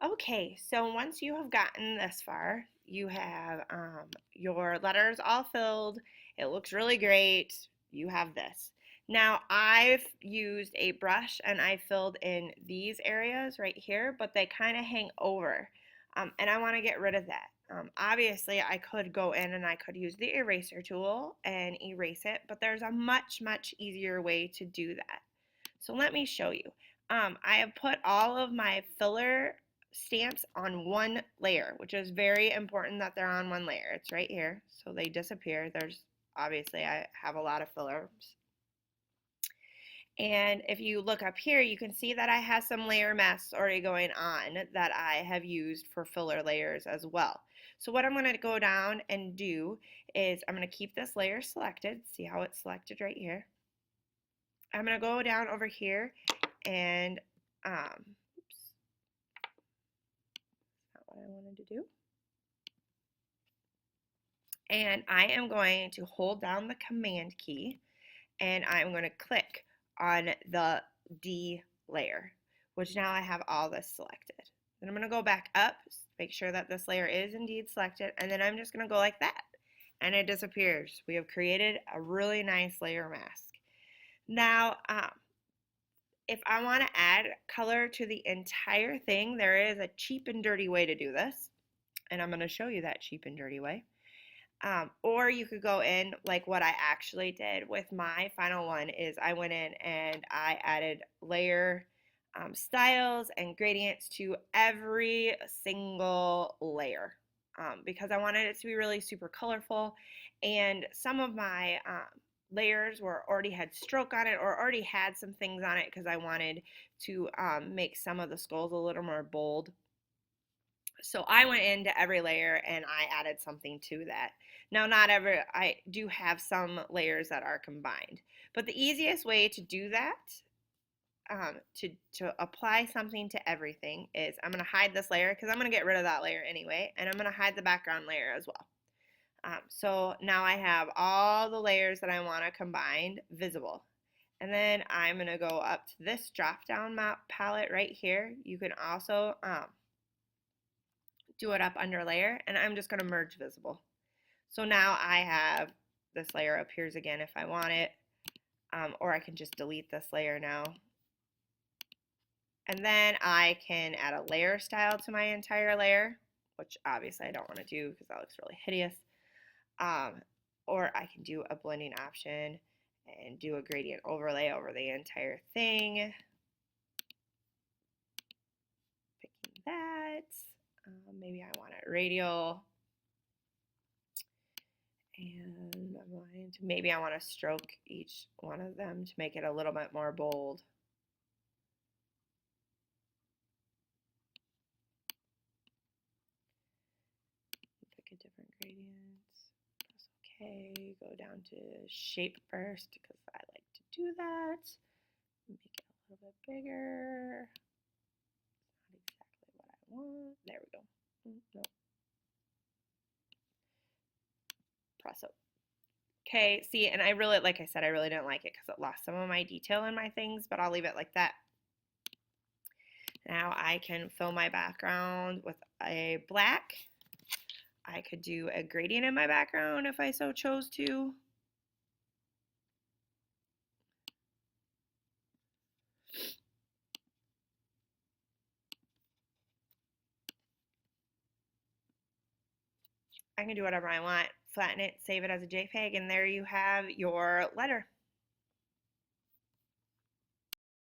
Okay, so once you have gotten this far, you have your letters all filled. It looks really great. You have this. Now, I've used a brush and I filled in these areas right here, but they kind of hang over. And I want to get rid of that. Obviously, I could go in and I could use the eraser tool and erase it, but there's a much easier way to do that. So let me show you. I have put all of my filler stamps on one layer, which is very important that they're on one layer. It's right here, so they disappear. There's obviously I have a lot of fillers. And if you look up here, you can see that I have some layer masks already going on that I have used for filler layers as well. So what I'm going to go down and do is I'm going to keep this layer selected. See how it's selected right here. I'm going to go down over here and oops, not what I wanted to do. And I am going to hold down the command key and I'm going to click on the D layer, which now I have all this selected. Then I'm going to go back up, make sure that this layer is indeed selected, and then I'm just going to go like that. And it disappears. We have created a really nice layer mask. Now, if I want to add color to the entire thing, there is a cheap and dirty way to do this. And I'm going to show you that cheap and dirty way. Or you could go in like what I actually did with my final one is I went in and I added layer styles and gradients to every single layer because I wanted it to be really super colorful. And some of my layers were already had stroke on it or already had some things on it because I wanted to make some of the skulls a little more bold. So I went into every layer and I added something to that. Now, not every, I do have some layers that are combined, but the easiest way to do that, to apply something to everything is I'm going to hide this layer because I'm going to get rid of that layer anyway, and I'm going to hide the background layer as well. So now I have all the layers that I want to combine visible. And then I'm going to go up to this drop down map palette right here. You can also do it up under layer, and I'm just going to merge visible. So now I have this layer appears again if I want it, or I can just delete this layer now. And then I can add a layer style to my entire layer, which obviously I don't want to do because that looks really hideous. Or I can do a blending option and do a gradient overlay over the entire thing. Picking that. Maybe I want it radial. And I'm going to, maybe I want to stroke each one of them to make it a little bit more bold. Pick a different gradient. Press OK. Go down to shape first because I like to do that. Make it a little bit bigger. Not exactly what I want. There we go. No. Press OK. Okay, see, and I really, like I said, I really didn't like it because it lost some of my detail in my things, but I'll leave it like that. Now I can fill my background with a black. I could do a gradient in my background if I so chose to. I can do whatever I want, flatten it, save it as a JPEG, and there you have your letter.